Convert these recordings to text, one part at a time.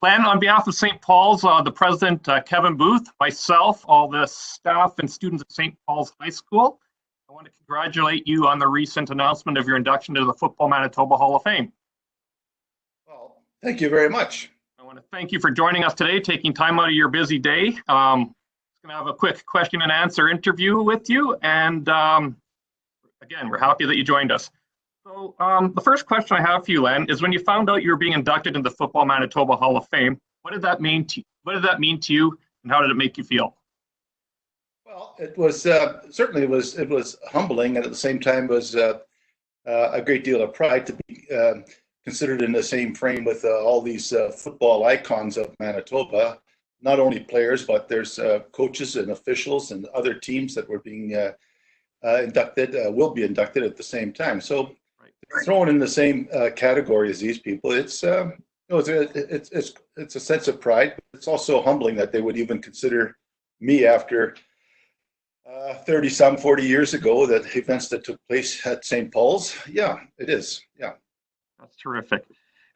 Len, on behalf of St. Paul's, the president, Kevin Booth, myself, all the staff and students at St. Paul's High School, I want to congratulate you on the recent announcement of your induction to the Football Manitoba Hall of Fame. Well, thank you very much. I want to thank you for joining us today, taking time out of your busy day. I'm going to have a quick question and answer interview with you. And again, we're happy that you joined us. So the first question I have for you, Len, is when you found out you were being inducted into the Football Manitoba Hall of Fame, what did that mean to you, and how did it make you feel? Well, it was certainly it was humbling, and at the same time was a great deal of pride to be considered in the same frame with all these football icons of Manitoba. Not only players, but there's coaches and officials and other teams that were being inducted, will be inducted at the same time. So thrown in the same category as these people, it's a sense of pride. It's also humbling that they would even consider me after 40 years ago, that events that took place at St. Paul's. Yeah, it is. Yeah. That's terrific.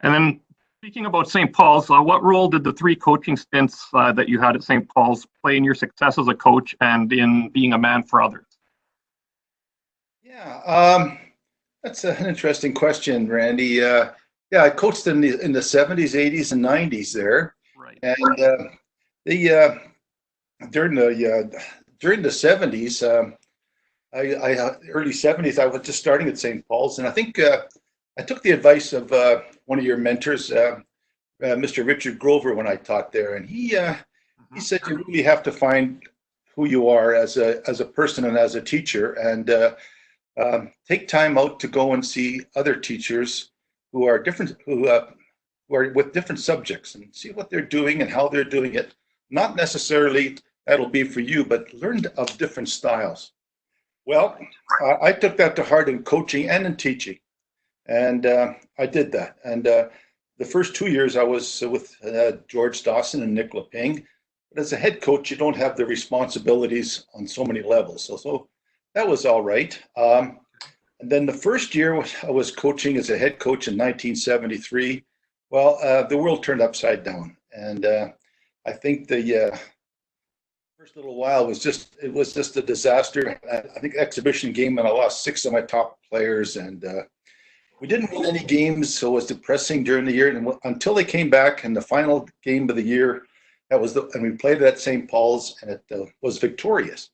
And then speaking about St. Paul's, what role did the 3 coaching stints that you had at St. Paul's play in your success as a coach and in being a man for others? Yeah, that's an interesting question, Randy. Yeah, I coached in the 70s, 80s, and 90s there. Right. And during the 70s, early 70s, I was just starting at St. Paul's, and I think I took the advice of one of your mentors, Mr. Richard Grover, when I taught there, and he said you really have to find who you are as a person and as a teacher, and take time out to go and see other teachers who are different, who are with different subjects, and see what they're doing and how they're doing it. Not necessarily that'll be for you, but learn of different styles. Well, I took that to heart in coaching and in teaching, and I did that. And the first 2 years I was with George Dawson and Nick Leping. But as a head coach, you don't have the responsibilities on so many levels. So that was all right. And then the first year I was coaching as a head coach in 1973. Well, the world turned upside down, and I think the first little while was just a disaster. I think exhibition game, and I lost 6 of my top players, and we didn't win any games, so it was depressing during the year. And until they came back in the final game of the year, and we played at St. Paul's, and it was victorious.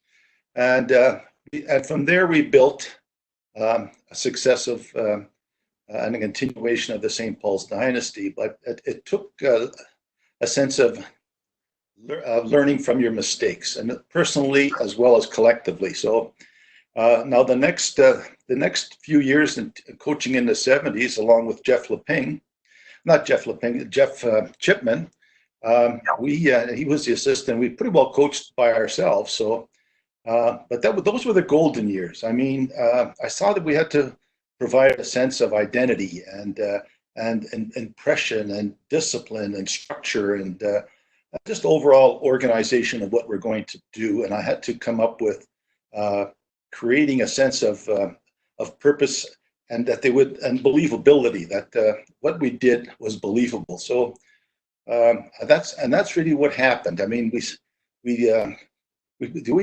And from there we built a success of and a continuation of the St. Paul's dynasty. But it took a sense of learning from your mistakes, and personally as well as collectively. So now the next few years in coaching in the 70s, along with Jeff Chipman, he was the assistant. We pretty well coached by ourselves. So, but those were the golden years. I mean, I saw that we had to provide a sense of identity and impression and discipline and structure and just overall organization of what we're going to do. And I had to come up with creating a sense of purpose, and and believability, that what we did was believable. So that's really what happened. I mean, we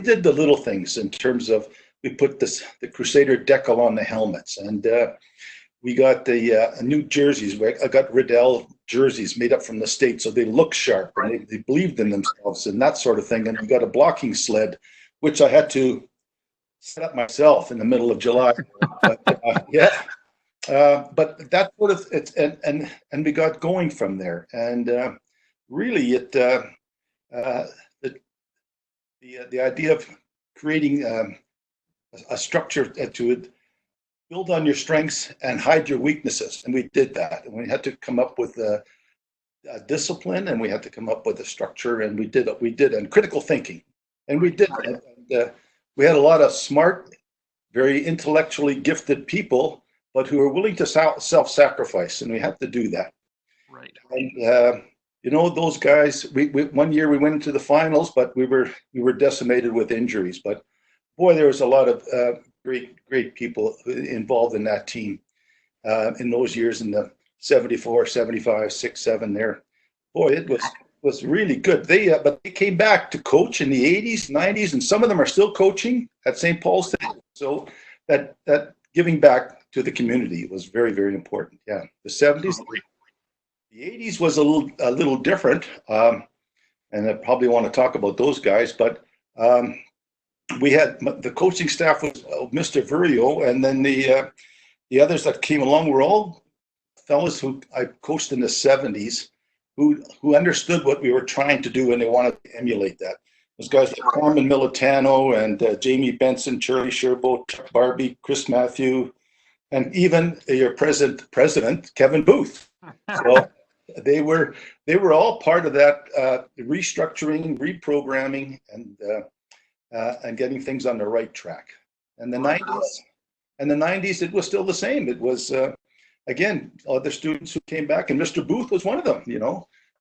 did the little things in terms of, we put the Crusader decal on the helmets, and we got the new jerseys. I got Riddell jerseys made up from the States, so they look sharp, and they believed in themselves and that sort of thing. And we got a blocking sled, which I had to set up myself in the middle of July. But, but that sort of and we got going from there. And really, the idea of creating a structure to it, build on your strengths and hide your weaknesses, and we did that. And we had to come up with a discipline, and we had to come up with a structure, and we did, and critical thinking, and we did. And we had a lot of smart, very intellectually gifted people, but who were willing to self-sacrifice, and we had to do that. Right. And those guys. We one year we went into the finals, but we were decimated with injuries. But boy, there was a lot of great people involved in that team in those years, in the 74, 75, 6, 7 there. boy, it was really good. But they came back to coach in the 80s, 90s, and some of them are still coaching at St. Paul's today. So that giving back to the community was very, very important. Yeah, the 70s, the 80s was a little different, and I probably want to talk about those guys. But we had the coaching staff was Mr. Virrio, and then the others that came along were all fellas who I coached in the 70s, who understood what we were trying to do, and they wanted to emulate that. Those guys like Carmen Militano and Jamie Benson, Charlie Sherbo, Chuck Barbie, Chris Matthew, and even your president Kevin Booth. So they were all part of that restructuring, reprogramming, and getting things on the right track. And the 90s, it was still the same. It was again, other students who came back, and Mr. Booth was one of them,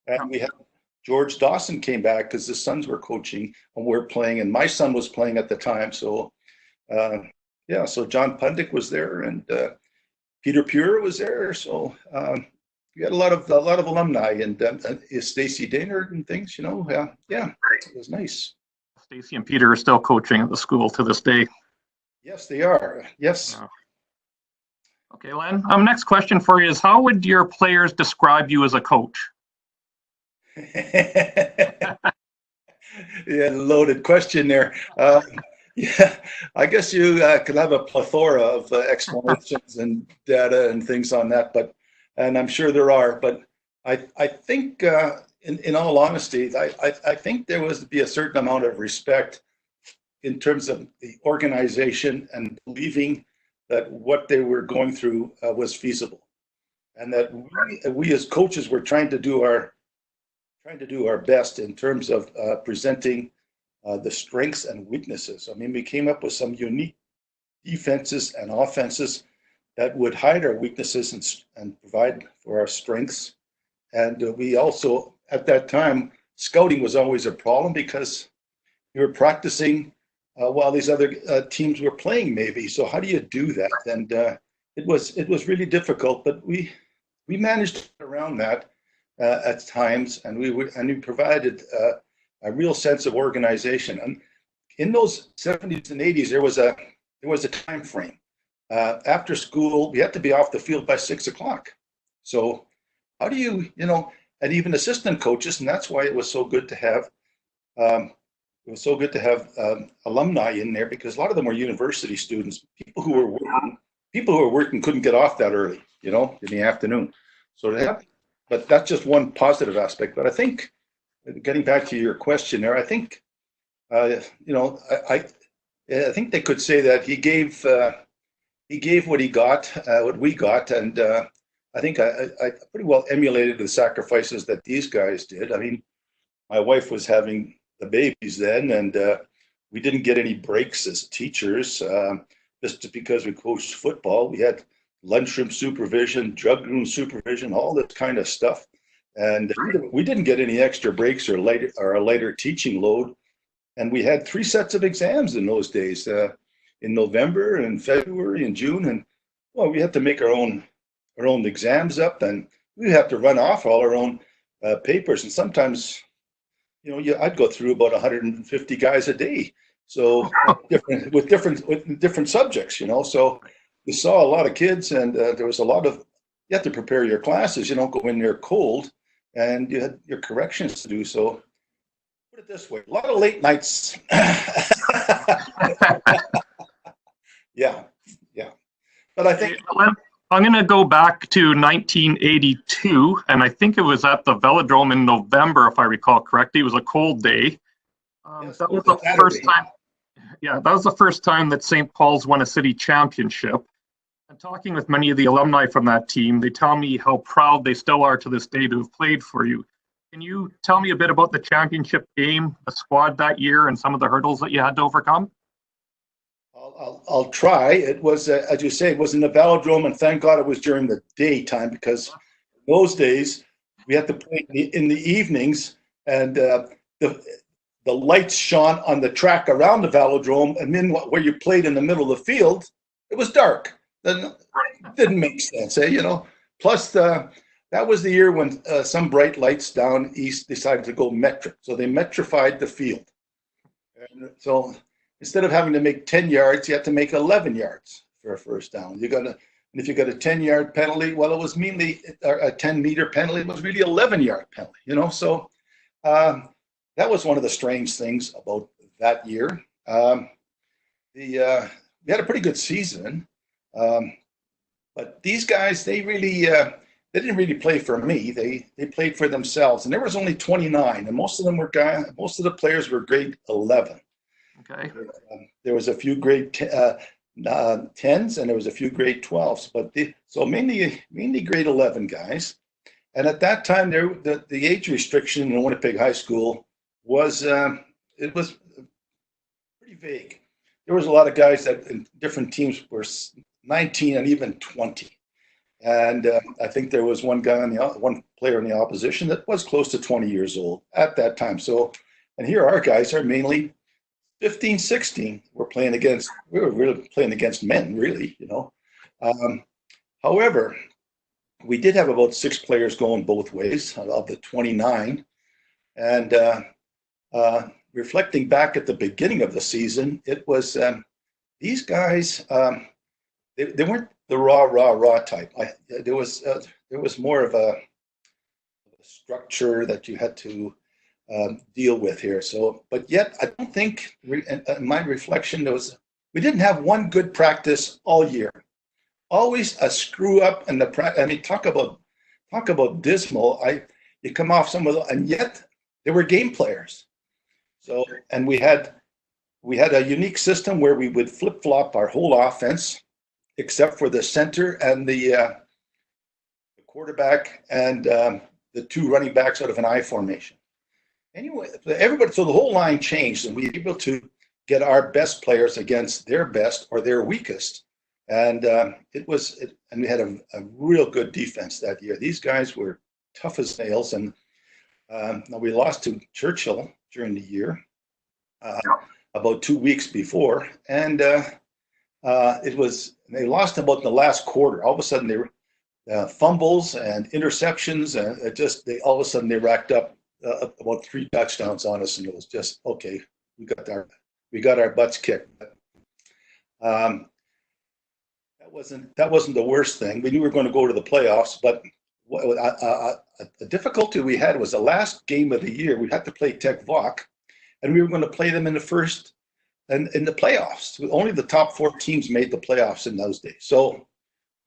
and we had George Dawson came back because his sons were coaching and we're playing, and my son was playing at the time. So, so John Pundick was there, and Peter Pure was there. So we had a lot of alumni, and Stacy Daynard and things, Yeah, it was nice. Stacy and Peter are still coaching at the school to this day. Yes, they are. Yes. Okay, Len. Next question for you is: how would your players describe you as a coach? Yeah, loaded question there. Yeah, I guess you could have a plethora of explanations and data and things on that, and I'm sure there are. But I think, in all honesty, I think there was to be a certain amount of respect in terms of the organization and believing that what they were going through was feasible, and that we as coaches were trying to do our best in terms of presenting the strengths and weaknesses. I mean, we came up with some unique defenses and offenses that would hide our weaknesses and provide for our strengths. And we also, at that time, scouting was always a problem because we were practicing while these other teams were playing, maybe. So how do you do that? And it was really difficult, but we managed to get around that at times, and we provided a real sense of organization. And in those 70s and 80s, there was a time frame. After school, we had to be off the field by 6 o'clock. So how do you, and even assistant coaches, and that's why it was so good to have. It was so good to have alumni in there, because a lot of them were university students, people who were working couldn't get off that early, in the afternoon. So but that's just one positive aspect. But I think, getting back to your question there, I think, I think they could say that he gave what he got, what we got, and I think I pretty well emulated the sacrifices that these guys did. I mean, my wife was having the babies then, and we didn't get any breaks as teachers, just because we coached football. We had lunchroom supervision, drug room supervision, all this kind of stuff, and we didn't get any extra breaks or a lighter teaching load. And we had 3 sets of exams in those days, in November and February and June, and we had to make our own exams up, and we had to run off all our own papers, and sometimes, I'd go through about 150 guys a day. So with different subjects, So we saw a lot of kids, and there was a lot of, you have to prepare your classes. You don't go in there cold, and you had your corrections to do. So put it this way, a lot of late nights. Yeah. But I think I'm going to go back to 1982, and I think it was at the Velodrome in November, if I recall correctly. It was a cold day. Yes, that was the first time. Yeah, that was the first time that St. Paul's won a city championship. And talking with many of the alumni from that team, they tell me how proud they still are to this day to have played for you. Can you tell me a bit about the championship game, the squad that year, and some of the hurdles that you had to overcome? I'll try. It was, as you say, it was in the Velodrome, and thank God it was during the daytime, because in those days we had to play in the evenings, and the lights shone on the track around the Velodrome, and then where you played in the middle of the field, it was dark. Then it didn't make sense, Plus, that that was the year when some bright lights down east decided to go metric. So they metrified the field. And so instead of having to make 10 yards, you had to make 11 yards for a first down. And if you got a 10-yard penalty, well, it was mainly a 10-meter penalty. It was really 11-yard penalty, you know. So that was one of the strange things about that year. We had a pretty good season, but these guys, they didn't really play for me. They played for themselves, and there was only 29, and most of the players were grade 11. Okay. There was a few grade 10s, and there was a few grade 12s, but so mainly grade 11 guys. And at that time, the age restriction in Winnipeg High School was it was pretty vague. There was a lot of guys that in different teams were 19 and even 20. And I think there was one player in the opposition that was close to 20 years old at that time. So, and here our guys are mainly 15, 16. We were really playing against men, really, you know. However, we did have about 6 players going both ways of the 29. And reflecting back at the beginning of the season, it was these guys, they weren't the raw type. There was more of a structure that you had to deal with here. So, but yet I don't think, in my reflection, we didn't have one good practice all year. Always a screw up, and talk about dismal. You come off some of and yet they were game players. So, and we had a unique system where we would flip flop our whole offense, except for the center and the quarterback and the 2 running backs out of an I formation. Anyway, so the whole line changed, and we were able to get our best players against their best or their weakest. And and we had a real good defense that year. These guys were tough as nails, and we lost to Churchill during the year, about 2 weeks before, and they lost about the last quarter. All of a sudden, they were fumbles and interceptions, and all of a sudden they racked up about 3 touchdowns on us, and it was just okay. We got our butts kicked. That wasn't the worst thing. We knew we were going to go to the playoffs, but the difficulty we had was the last game of the year. We had to play Tech Vok, and we were going to play them in the first and in the playoffs. Only the top 4 teams made the playoffs in those days. So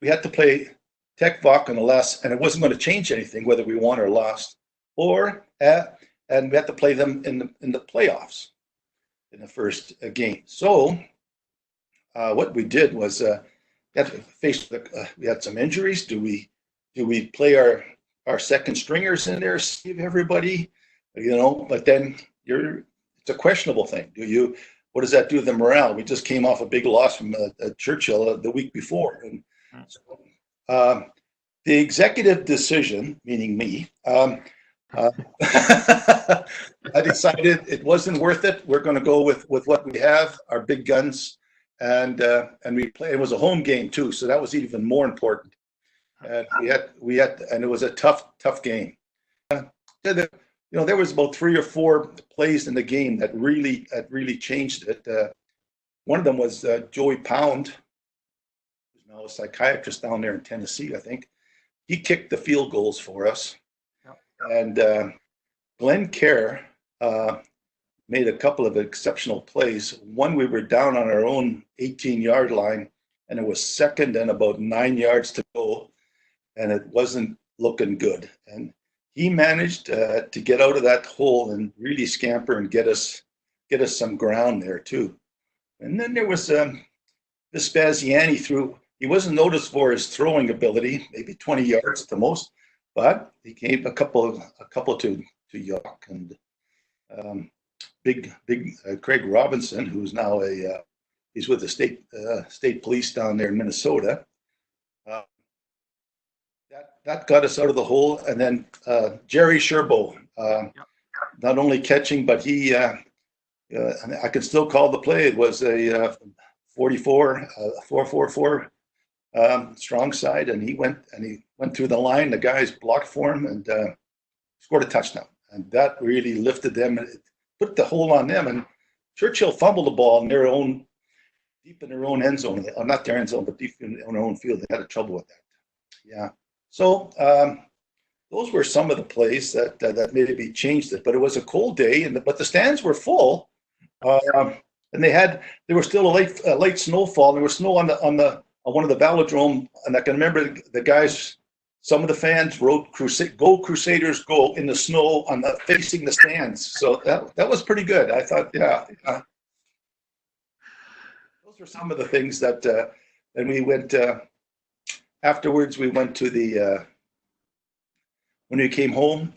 we had to play Tech Vok and it wasn't going to change anything whether we won or lost, and we had to play them in the playoffs in the first game. So what we did was we had some injuries. Do we play our second stringers in there, save everybody? You know, but then it's a questionable thing. What does that do to the morale? We just came off a big loss from Churchill the week before. And so, the executive decision, meaning me, I decided it wasn't worth it. We're going to go with what we have, our big guns, and we play. It was a home game too, so that was even more important. And and it was a tough game. There was about 3 or 4 plays in the game that really changed it. One of them was Joey Pound, who's now a psychiatrist down there in Tennessee, I think. He kicked the field goals for us. Yep. And Glenn Kerr made a couple of exceptional plays. One, we were down on our own 18-yard line, and it was second and about 9 yards to go, and it wasn't looking good. And he managed to get out of that hole and really scamper and get us some ground there too. And then there was Vespasiani threw. He wasn't noticed for his throwing ability, maybe 20 yards at the most, but he gave a couple to York and big Craig Robinson, who's now he's with the state police down there in Minnesota. That got us out of the hole, and then Jerry Sherbo, not only catching, but he I can still call the play. It was a 4-4-4 strong side, and he went through the line. The guys blocked for him and scored a touchdown, and that really lifted them and put the hold on them. And Churchill fumbled the ball in deep in their own end zone. Not their end zone, but deep in their own field. They had trouble with that. Yeah. So those were some of the plays that maybe changed it. But it was a cold day, but the stands were full, and there was still a late snowfall. And there was snow on one of the velodrome, and I can remember the guys. Some of the fans wrote "Go Crusaders, go" in the snow facing the stands. So that was pretty good. I thought, yeah. Those were some of the things that. And we went afterwards. We went to the when we came home.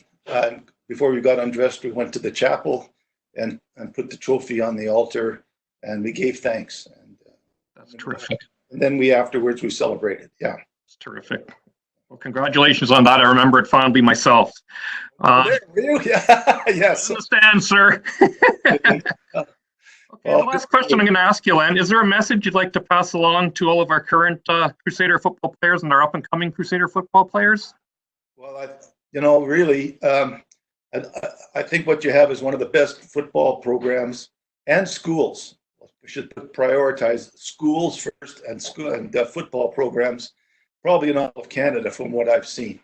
Before we got undressed, we went to the chapel and put the trophy on the altar, and we gave thanks. And that's terrific. And then afterwards we celebrated. Yeah, it's terrific. Well, congratulations on that. I remember it fondly myself. Yes. Understand, sir. Okay, the last question I'm going to ask you, Len, is there a message you'd like to pass along to all of our current Crusader football players and our up-and-coming Crusader football players? Well, really, I think what you have is one of the best football programs and schools. We should prioritize schools first and football programs, probably in all of Canada, from what I've seen.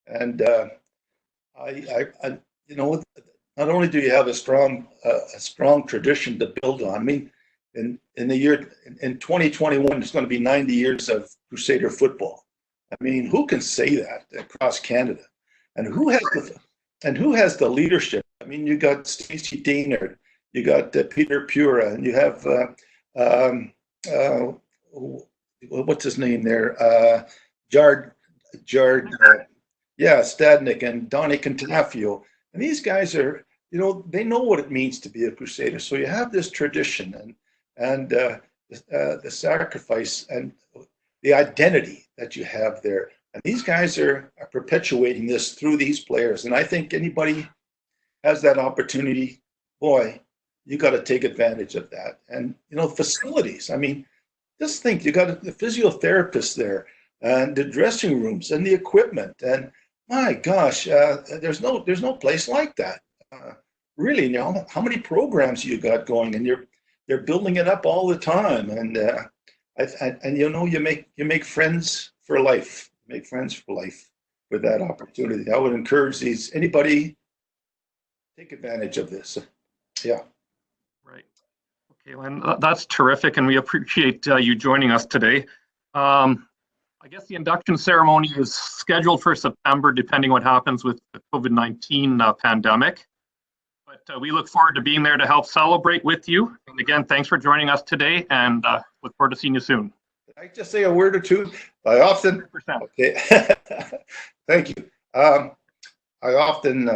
And not only do you have a strong tradition to build on. I mean, in 2021, it's going to be 90 years of Crusader football. I mean, who can say that across Canada? And who has the leadership? I mean, you got Stacey Daynard, you got Peter Pura, and you have what's his name there? Jard, Stadnik and Donnie Cantafio. And these guys are, they know what it means to be a Crusader. So you have this tradition and the sacrifice and the identity that you have there. And these guys are perpetuating this through these players. And I think anybody has that opportunity, boy, you got to take advantage of that. And, facilities. I mean, just think, you got the physiotherapist there and the dressing rooms and the equipment. And my gosh, there's no place like that. Really, how many programs you got going, and they're building it up all the time. And you make friends for life. Make friends for life with that opportunity. I would encourage anybody take advantage of this. Yeah. Right. Okay, Len, that's terrific, and we appreciate you joining us today. I guess the induction ceremony is scheduled for September, depending what happens with the COVID-19 pandemic. But we look forward to being there to help celebrate with you. And again, thanks for joining us today, and look forward to seeing you soon. Can I just say a word or two? I often, 100%. Okay, thank you. I often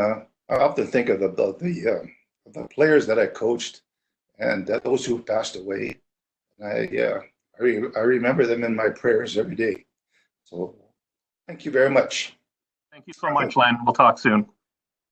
think of the players that I coached and those who passed away. And I remember them in my prayers every day. So thank you very much. Thank you so much, Len. We'll talk soon.